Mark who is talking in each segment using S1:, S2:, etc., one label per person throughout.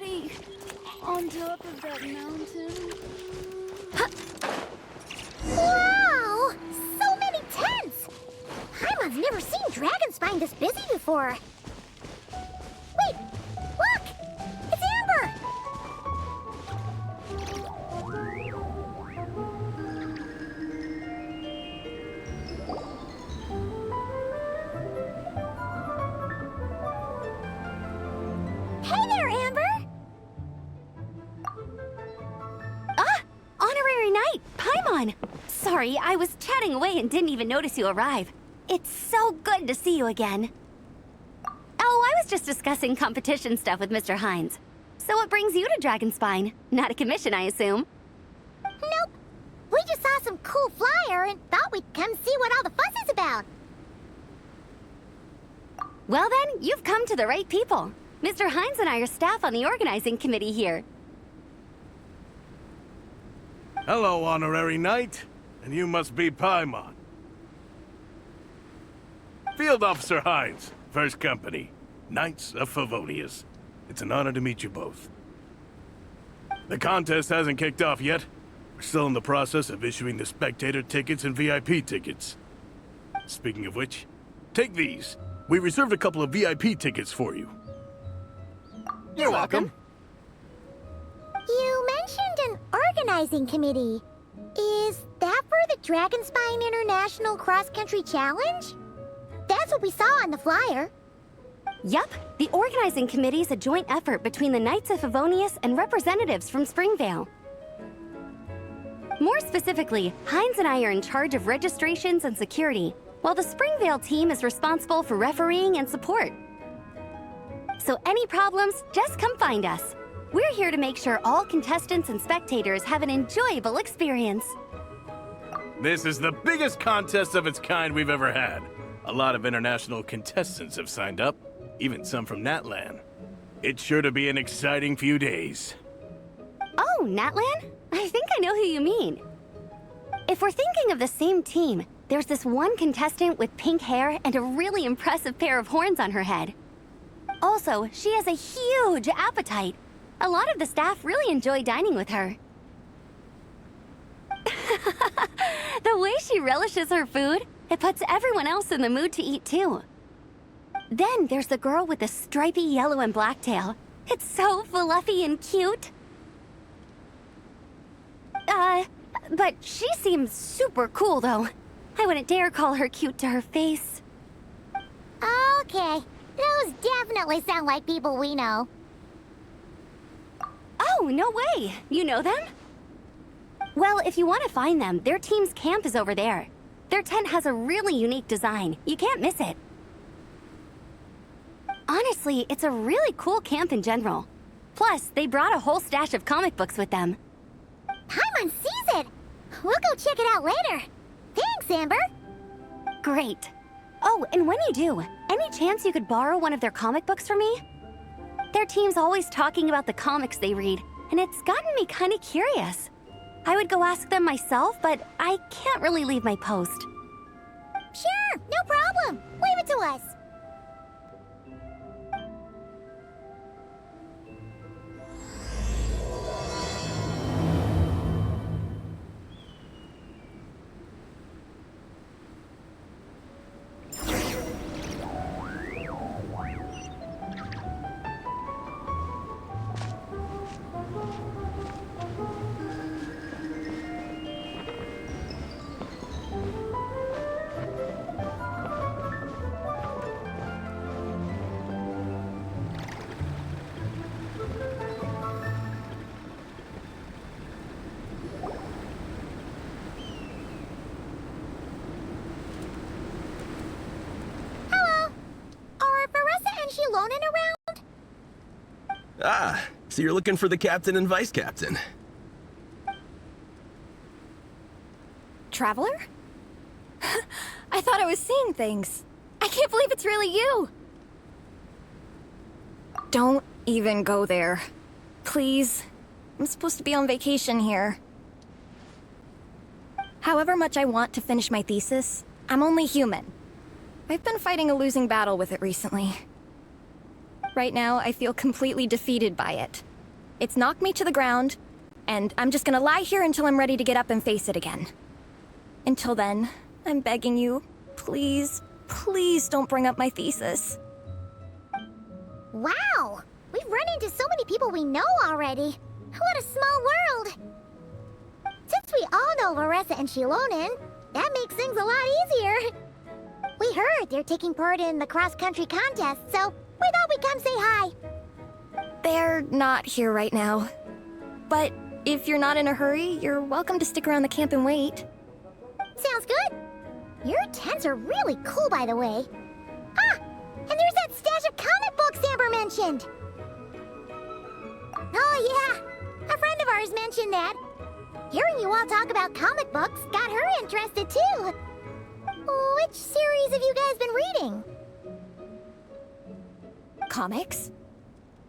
S1: already on top of that mountain?
S2: Wow! So many tents! Paimon's never seen Dragonspine this busy before. Wait! Look! It's Amber! Hey there, Amber!
S3: Honorary Knight, Paimon! Sorry, I was chatting away and didn't even notice you arrive. It's so good to see you again. Oh, I was just discussing competition stuff with Mr. Hines. So what brings you to Dragonspine? Not a commission, I assume?
S2: Nope. We just saw some cool flyer and thought we'd come see what all the fuss is about.
S3: Well then, you've come to the right people. Mr. Hines and I are staff on the organizing committee here.
S4: Hello, Honorary Knight. And you must be Paimon. Field Officer Hines, First Company, Knights of Favonius. It's an honor to meet you both. The contest hasn't kicked off yet. We're still in the process of issuing the spectator tickets and VIP tickets. Speaking of which, take these. We reserved a couple of VIP tickets for you.
S1: You're welcome.
S2: You mentioned an organizing committee. Is that for the Dragonspine International Cross Country Challenge? That's what we saw on the flyer.
S3: Yup, the organizing committee is a joint effort between the Knights of Favonius and representatives from Springvale. More specifically, Hines and I are in charge of registrations and security, while the Springvale team is responsible for refereeing and support. So any problems, just come find us. We're here to make sure all contestants and spectators have an enjoyable experience.
S4: This is the biggest contest of its kind we've ever had. A lot of international contestants have signed up, even some from Natlan. It's sure to be an exciting few days.
S3: Oh, Natlan? I think I know who you mean. If we're thinking of the same team, there's this one contestant with pink hair and a really impressive pair of horns on her head. Also, she has a huge appetite. A lot of the staff really enjoy dining with her. The way she relishes her food, it puts everyone else in the mood to eat too. Then there's the girl with the stripy yellow and black tail. It's so fluffy and cute. But she seems super cool though. I wouldn't dare call her cute to her face.
S2: Okay, those definitely sound like people we know.
S3: Oh, no way! You know them? Well, if you want to find them, their team's camp is over there. Their tent has a really unique design. You can't miss it. Honestly, it's a really cool camp in general. Plus, they brought a whole stash of comic books with them.
S2: Paimon sees it! We'll go check it out later. Thanks, Amber!
S3: Great. Oh, and when you do, any chance you could borrow one of their comic books from me? Their team's always talking about the comics they read, and it's gotten me kind of curious. I would go ask them myself, but I can't really leave my post.
S2: Sure, no problem. Leave it to us. Lonin around?
S5: Ah, so you're looking for the captain and vice captain.
S1: Traveler? I thought I was seeing things. I can't believe it's really you. Don't even go there. Please. I'm supposed to be on vacation here. However much I want to finish my thesis, I'm only human. I've been fighting a losing battle with it recently. Right now, I feel completely defeated by it. It's knocked me to the ground, and I'm just gonna lie here until I'm ready to get up and face it again. Until then, I'm begging you, please, please don't bring up my thesis.
S2: Wow! We've run into so many people we know already. What a small world! Since we all know Larissa and Shilonen, that makes things a lot easier. We heard they're taking part in the cross-country contest, so we thought we'd come say hi.
S1: They're not here right now. But if you're not in a hurry, you're welcome to stick around the camp and wait.
S2: Sounds good. Your tents are really cool, by the way. Ah! And there's that stash of comic books Amber mentioned! Oh yeah, a friend of ours mentioned that. Hearing you all talk about comic books got her interested too. Which series have you guys been reading?
S1: Comics?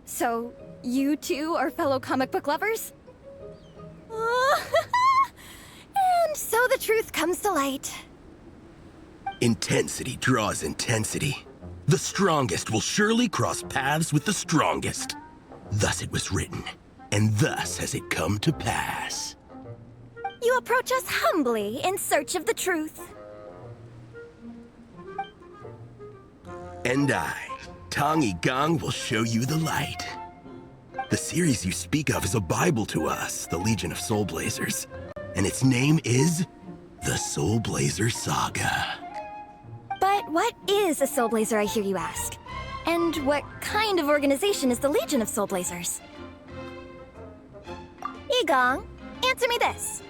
S1: So, you two are fellow comic book lovers? And so the truth comes to light.
S5: Intensity draws intensity. The strongest will surely cross paths with the strongest. Thus it was written, and thus has it come to pass.
S1: You approach us humbly in search of the truth.
S5: And I, Tong Gong, will show you the light. The series you speak of is a Bible to us, the Legion of Soulblazers. And its name is the Soulblazer Saga.
S1: But what is a Soulblazer, I hear you ask? And what kind of organization is the Legion of Soulblazers? Igong, answer me this.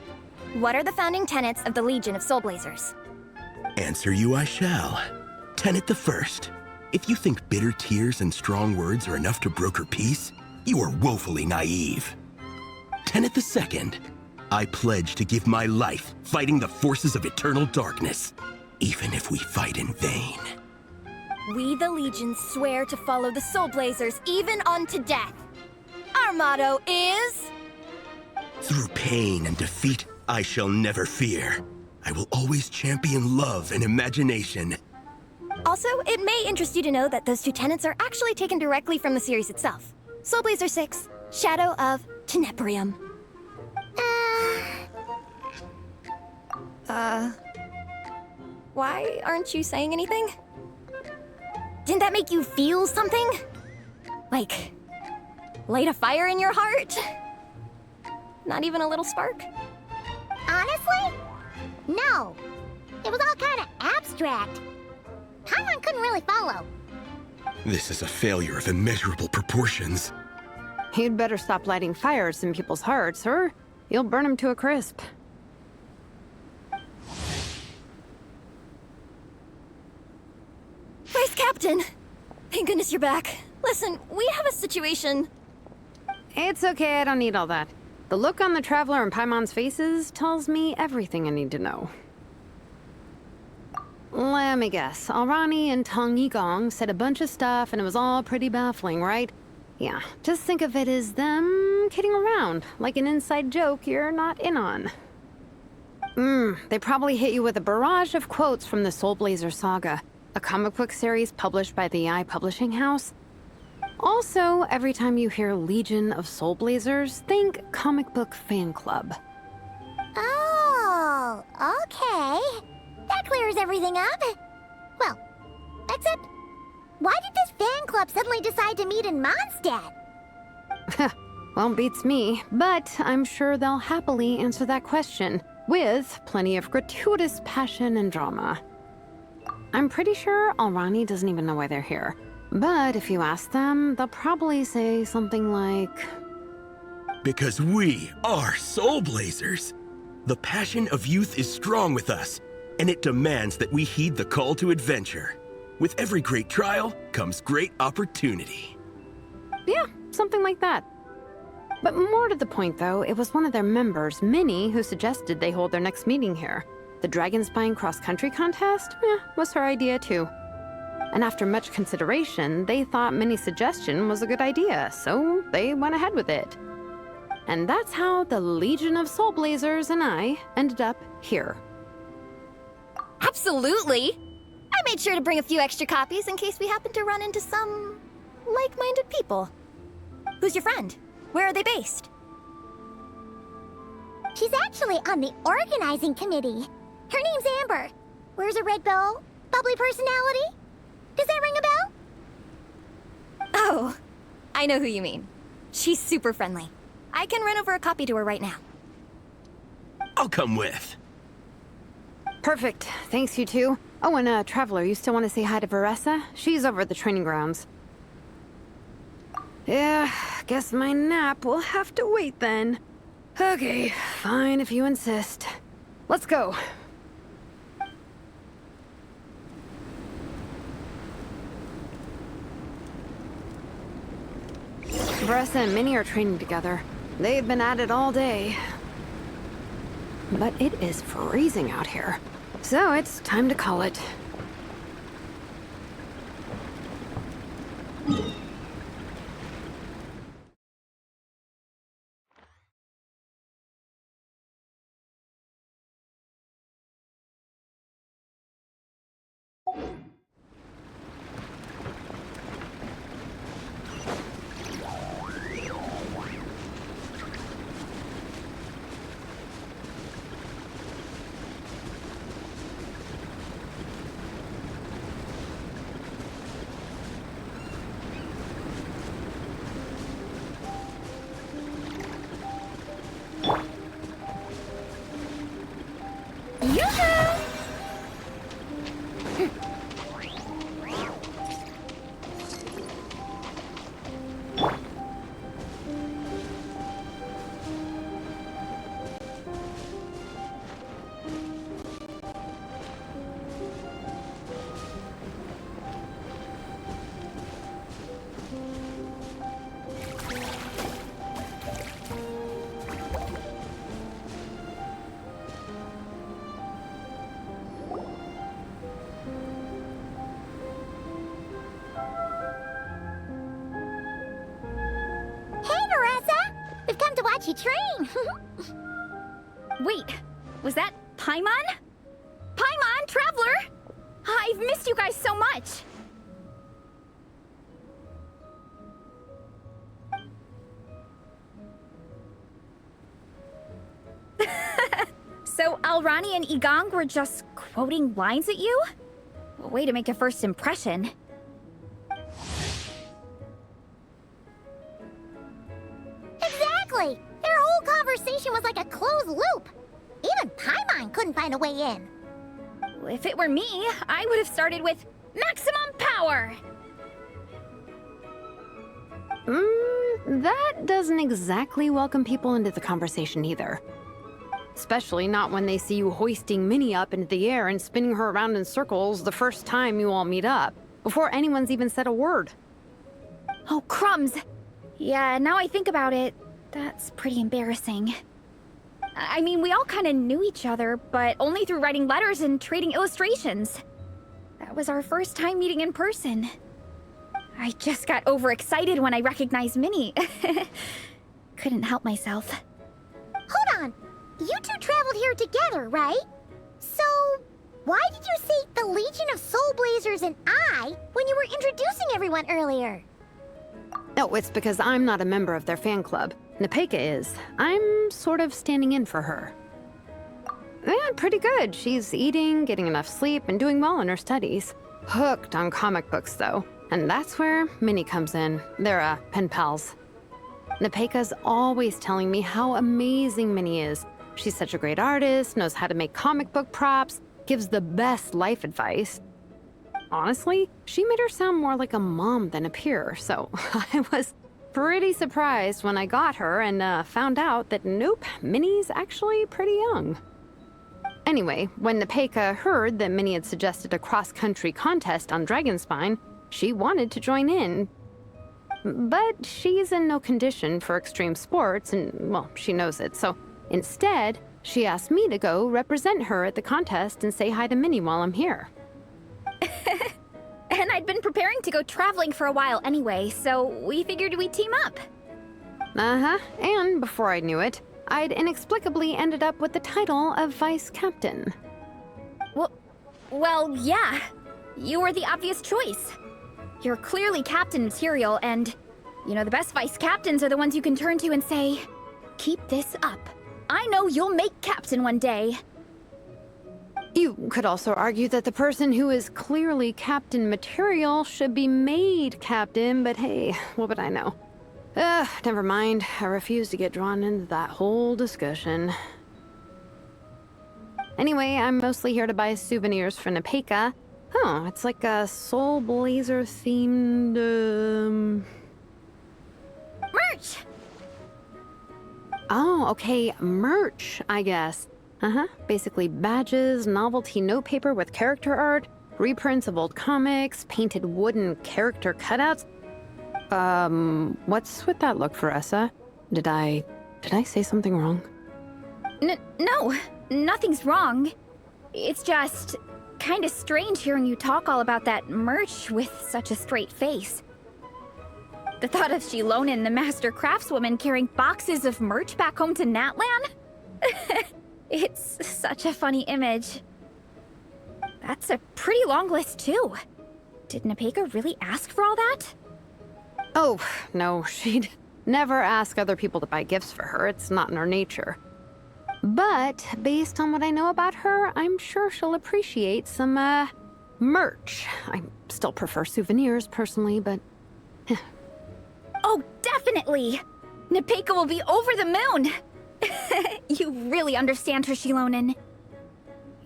S1: What are the founding tenets of the Legion of Soulblazers?
S5: Answer you I shall. Tenet the first. If you think bitter tears and strong words are enough to broker peace, you are woefully naive. Tenet the second. I pledge to give my life fighting the forces of eternal darkness, even if we fight in vain.
S1: We, the Legion, swear to follow the Soulblazers even unto death. Our motto is...
S5: Through pain and defeat, I shall never fear. I will always champion love and imagination.
S1: Also, it may interest you to know that those two tenets are actually taken directly from the series itself. Soulblazer 6, Shadow of Tenebrium. Why aren't you saying anything? Didn't that make you feel something? Like, light a fire in your heart? Not even a little spark?
S2: Honestly? No. It was all kind of abstract. Paimon couldn't really follow.
S5: This is a failure of immeasurable proportions.
S6: You'd better stop lighting fires in people's hearts, or you'll burn them to a crisp.
S1: Vice Captain! Thank goodness you're back. Listen, we have a situation.
S6: It's okay, I don't need all that. The look on the Traveler and Paimon's faces tells me everything I need to know. Let me guess. Alrani and Tong Yigong said a bunch of stuff and it was all pretty baffling, right? Yeah, just think of it as them kidding around, like an inside joke you're not in on. They probably hit you with a barrage of quotes from the Soulblazer Saga, a comic book series published by the AI Publishing House. Also, every time you hear Legion of Soulblazers, think comic book fan club.
S2: Oh, okay. That clears everything up. Well, except, why did this fan club suddenly decide to meet in Mondstadt?
S6: Well, beats me, but I'm sure they'll happily answer that question, with plenty of gratuitous passion and drama. I'm pretty sure Alrani doesn't even know why they're here. But if you ask them, they'll probably say something like...
S5: Because we are Soulblazers. The passion of youth is strong with us, and it demands that we heed the call to adventure. With every great trial comes great opportunity.
S6: Yeah, something like that. But more to the point, though, it was one of their members, Minnie, who suggested they hold their next meeting here. The Dragon Spine cross-country contest? Was her idea, too. And after much consideration, they thought Minnie's suggestion was a good idea, so they went ahead with it. And that's how the Legion of Soulblazers and I ended up here.
S1: Absolutely! I made sure to bring a few extra copies in case we happen to run into some like-minded people. Who's your friend? Where are they based?
S2: She's actually on the organizing committee. Her name's Amber. Wears a red bow. Bubbly personality. Does that ring a bell?
S1: Oh, I know who you mean. She's super friendly. I can run over a copy to her right now.
S5: I'll come with.
S6: Perfect. Thanks, you two. Oh, and Traveler, you still want to say hi to Veressa? She's over at the training grounds. Yeah, guess my nap will have to wait then. Okay, fine if you insist. Let's go. Veressa and Minnie are training together. They've been at it all day. But it is freezing out here. So it's time to call it.
S2: watch you train.
S3: Wait, was that Paimon? Paimon, Traveler! I've missed you guys so much! So Alrani and Igong were just quoting lines at you? Way to make a first impression.
S2: Exactly! Their whole conversation was like a closed loop. Even Paimon couldn't find a way in.
S3: If it were me, I would have started with maximum power!
S6: That doesn't exactly welcome people into the conversation either. Especially not when they see you hoisting Minnie up into the air and spinning her around in circles the first time you all meet up, before anyone's even said a word.
S3: Oh, crumbs! Yeah, now I think about it, that's pretty embarrassing. I mean, we all kind of knew each other, but only through writing letters and trading illustrations. That was our first time meeting in person. I just got overexcited when I recognized Minnie. Couldn't help myself.
S2: Hold on. You two traveled here together, right? So, why did you say the Legion of Soulblazers and I when you were introducing everyone earlier?
S6: Oh, it's because I'm not a member of their fan club. Nepeka is. I'm sort of standing in for her. Yeah, pretty good. She's eating, getting enough sleep, and doing well in her studies. Hooked on comic books, though. And that's where Minnie comes in. They're, pen pals. Nepeka's always telling me how amazing Minnie is. She's such a great artist, knows how to make comic book props, gives the best life advice. Honestly, she made her sound more like a mom than a peer, so I was pretty surprised when I got her and found out that nope, Minnie's actually pretty young. Anyway, when Nepeka heard that Minnie had suggested a cross-country contest on Dragonspine, she wanted to join in. But she's in no condition for extreme sports, and, well, she knows it, so instead, she asked me to go represent her at the contest and say hi to Minnie while I'm here.
S3: And I'd been preparing to go traveling for a while anyway, so we figured we'd team up.
S6: Uh-huh, and before I knew it, I'd inexplicably ended up with the title of Vice Captain.
S3: Well, yeah. You were the obvious choice. You're clearly captain material, and
S7: You know, the best vice captains are the ones you can turn to and say, keep this up. I know you'll make captain one day.
S6: You could also argue that the person who is clearly captain material should be made captain, but hey, what would I know? Never mind. I refuse to get drawn into that whole discussion. Anyway, I'm mostly here to buy souvenirs for Nepeka. Oh, it's like a Soulblazer themed,
S7: Merch!
S6: Oh, okay, merch, I guess. Basically badges, novelty notepaper with character art, reprints of old comics, painted wooden character cutouts. What's with that look, Veressa? Did I say something wrong?
S7: No, nothing's wrong. It's just kinda strange hearing you talk all about that merch with such a straight face. The thought of Shilonen, the master craftswoman, carrying boxes of merch back home to Natlan? It's such a funny image. That's a pretty long list, too. Did Nepeka really ask for all that?
S6: Oh, no, she'd never ask other people to buy gifts for her. It's not in her nature. But based on what I know about her, I'm sure she'll appreciate some, merch. I still prefer souvenirs, personally, but...
S7: Oh, definitely! Nepeka will be over the moon! You really understand her, Shilonen.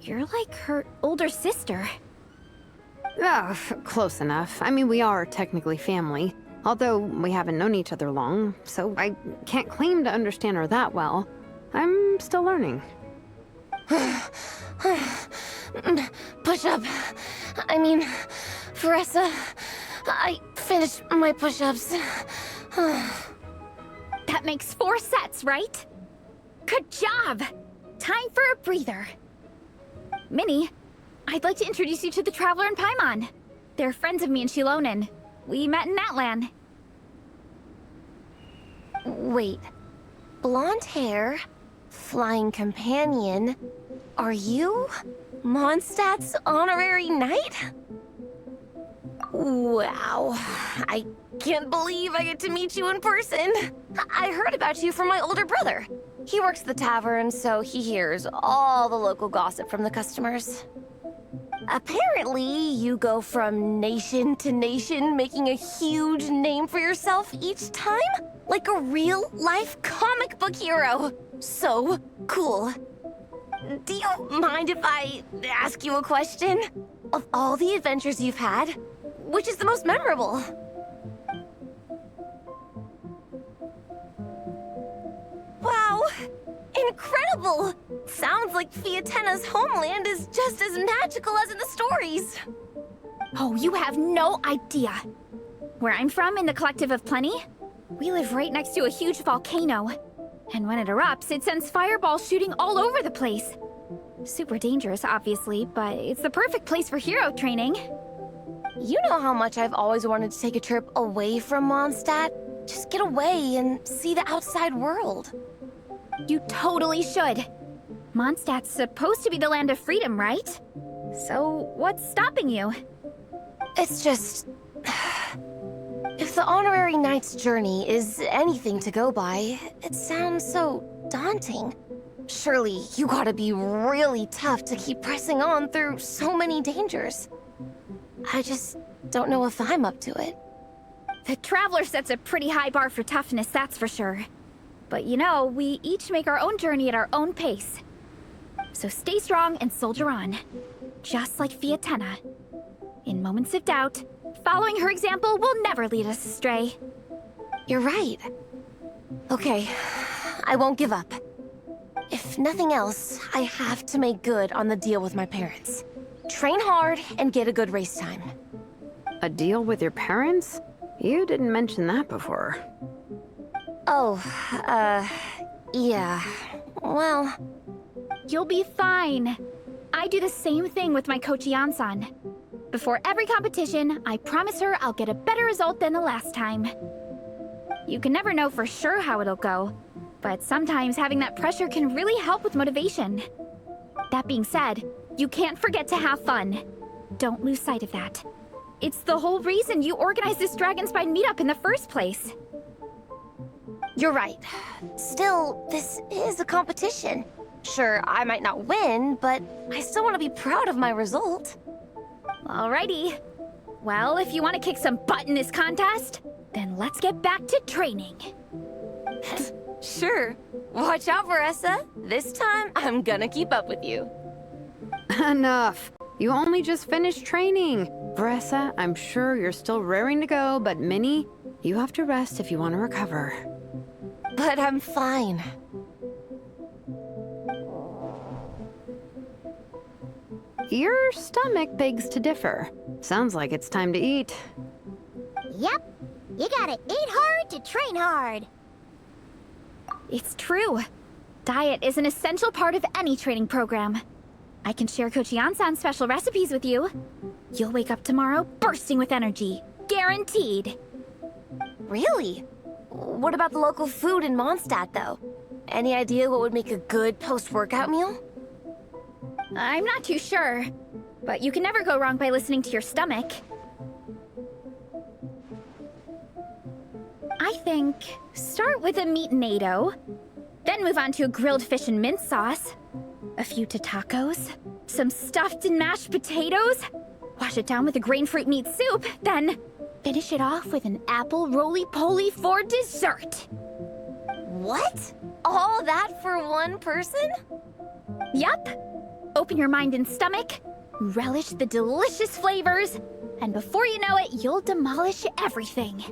S7: You're like her older sister.
S6: Oh, close enough. I mean, we are technically family, although we haven't known each other long, so I can't claim to understand her that well. I'm still learning.
S8: Push-up. I mean, Veressa, I finished my push-ups.
S7: That makes 4 sets, right? Good job! Time for a breather. Minnie, I'd like to introduce you to the Traveler and Paimon. They're friends of me and Shilonen. We met in Natlan.
S8: Wait. Blonde hair, flying companion. Are you Mondstadt's honorary knight? Wow. I can't believe I get to meet you in person. I heard about you from my older brother. He works at the tavern, so he hears all the local gossip from the customers. Apparently, you go from nation to nation, making a huge name for yourself each time? Like a real-life comic book hero. So cool. Do you mind if I ask you a question? Of all the adventures you've had, which is the most memorable? Wow! Incredible! Sounds like Fiatenna's homeland is just as magical as in the stories.
S7: Oh, you have no idea. Where I'm from, in the Collective of Plenty, we live right next to a huge volcano. And when it erupts, it sends fireballs shooting all over the place. Super dangerous, obviously, but it's the perfect place for hero training.
S8: You know how much I've always wanted to take a trip away from Mondstadt? Just get away and see the outside world.
S7: You totally should. Mondstadt's supposed to be the land of freedom, right? So, what's stopping you?
S8: It's just... If the honorary knight's journey is anything to go by, it sounds so daunting. Surely you gotta be really tough to keep pressing on through so many dangers. I just don't know if I'm up to it.
S7: The Traveler sets a pretty high bar for toughness, that's for sure. But you know, we each make our own journey at our own pace. So stay strong and soldier on. Just like Fiatenna. In moments of doubt, following her example will never lead us astray.
S8: You're right. Okay, I won't give up. If nothing else, I have to make good on the deal with my parents. Train hard and get a good race time.
S6: A deal with your parents? You didn't mention that before.
S8: Oh, yeah. Well...
S7: You'll be fine. I do the same thing with my coach Yan-san. Before every competition, I promise her I'll get a better result than the last time. You can never know for sure how it'll go, but sometimes having that pressure can really help with motivation. That being said, you can't forget to have fun. Don't lose sight of that. It's the whole reason you organized this Dragonspine meetup in the first place.
S8: You're right. Still, this is a competition. Sure, I might not win, but I still want to be proud of my result.
S7: Alrighty. Well, if you want to kick some butt in this contest, then let's get back to training.
S8: Sure. Watch out, Veressa. This time, I'm gonna keep up with you.
S6: Enough. You only just finished training. Veressa, I'm sure you're still raring to go, but Minnie, you have to rest if you want to recover.
S8: But I'm fine.
S6: Your stomach begs to differ. Sounds like it's time to eat.
S2: Yep. You gotta eat hard to train hard.
S7: It's true. Diet is an essential part of any training program. I can share Coach Yansan's special recipes with you. You'll wake up tomorrow bursting with energy. Guaranteed.
S8: Really? What about the local food in Mondstadt, though? Any idea what would make a good post-workout meal?
S7: I'm not too sure, but you can never go wrong by listening to your stomach. I think start with a meat-nado, then move on to a grilled fish and mint sauce, a few tacos, some stuffed and mashed potatoes, wash it down with a grain fruit meat soup, then finish it off with an apple roly-poly for dessert.
S8: What? All that for one person?
S7: Yup. Open your mind and stomach, relish the delicious flavors, and before you know it, you'll demolish everything.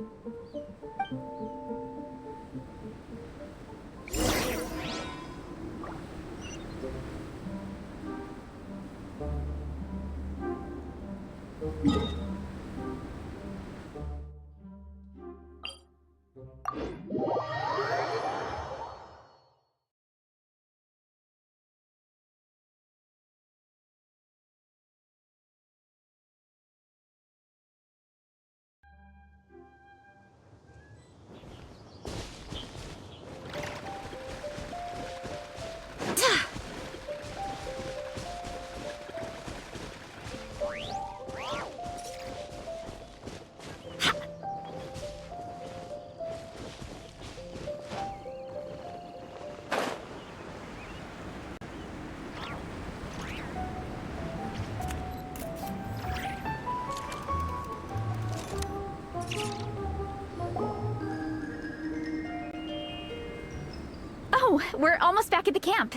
S7: Oh, we're almost back at the camp.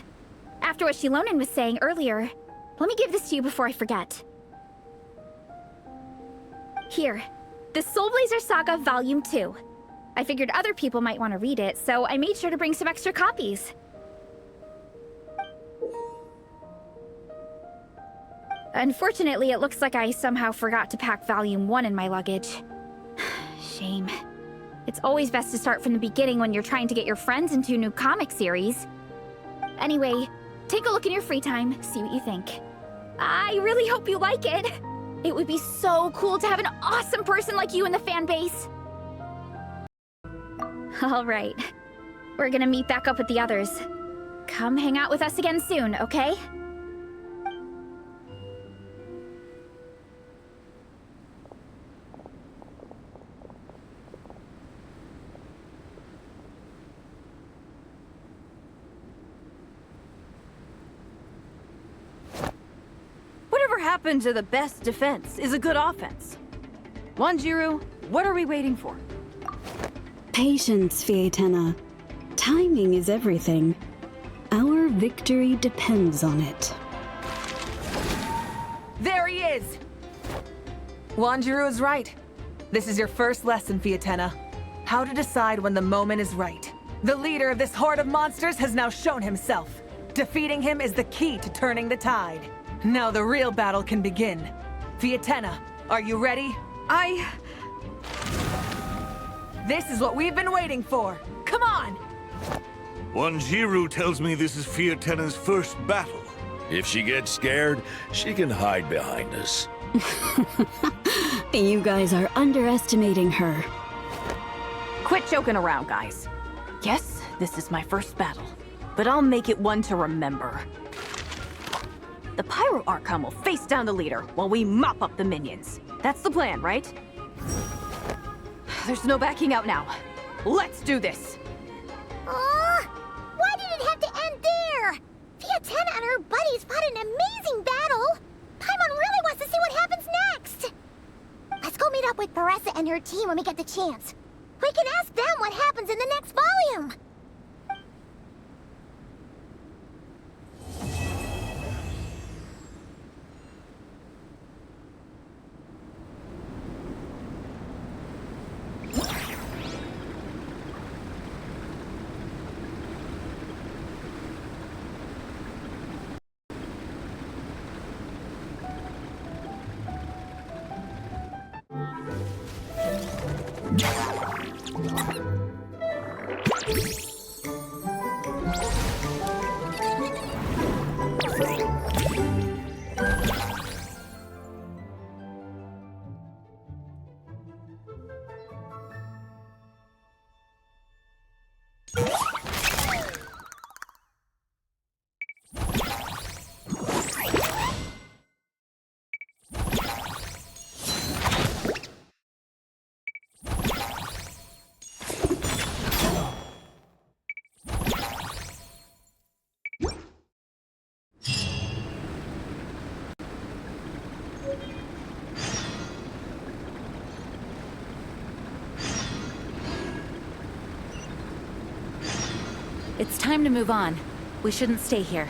S7: After what Shilonen was saying earlier, let me give this to you before I forget. Here, the Soulblazers Saga Volume 2. I figured other people might want to read it, so I made sure to bring some extra copies. Unfortunately, it looks like I somehow forgot to pack Volume 1 in my luggage. Shame. It's always best to start from the beginning when you're trying to get your friends into a new comic series. Anyway, take a look in your free time, see what you think. I really hope you like it. It would be so cool to have an awesome person like you in the fan base. All right. We're gonna meet back up with the others. Come hang out with us again soon, okay?
S9: Whatever happened to the best defense is a good offense. Wanjiru, what are we waiting for?
S10: Patience, Fietena. Timing is everything. Our victory depends on it.
S11: There he is! Wanjiru is right. This is your first lesson, Fietena. How to decide when the moment is right. The leader of this horde of monsters has now shown himself. Defeating him is the key to turning the tide. Now the real battle can begin. Fietena, are you ready? This is what we've been waiting for. Come on!
S12: Wanjiru tells me this is Fietena's first battle. If she gets scared, she can hide behind us.
S10: You guys are underestimating her.
S9: Quit joking around, guys. Yes, this is my first battle, but I'll make it one to remember. The Pyro Archon will face down the leader while we mop up the minions. That's the plan, right? There's no backing out now. Let's do this!
S2: Arani's fought an amazing battle! Paimon really wants to see what happens next! Let's go meet up with Paressa and her team when we get the chance. We can ask them what happens in the next volume!
S13: It's time to move on. We shouldn't stay here.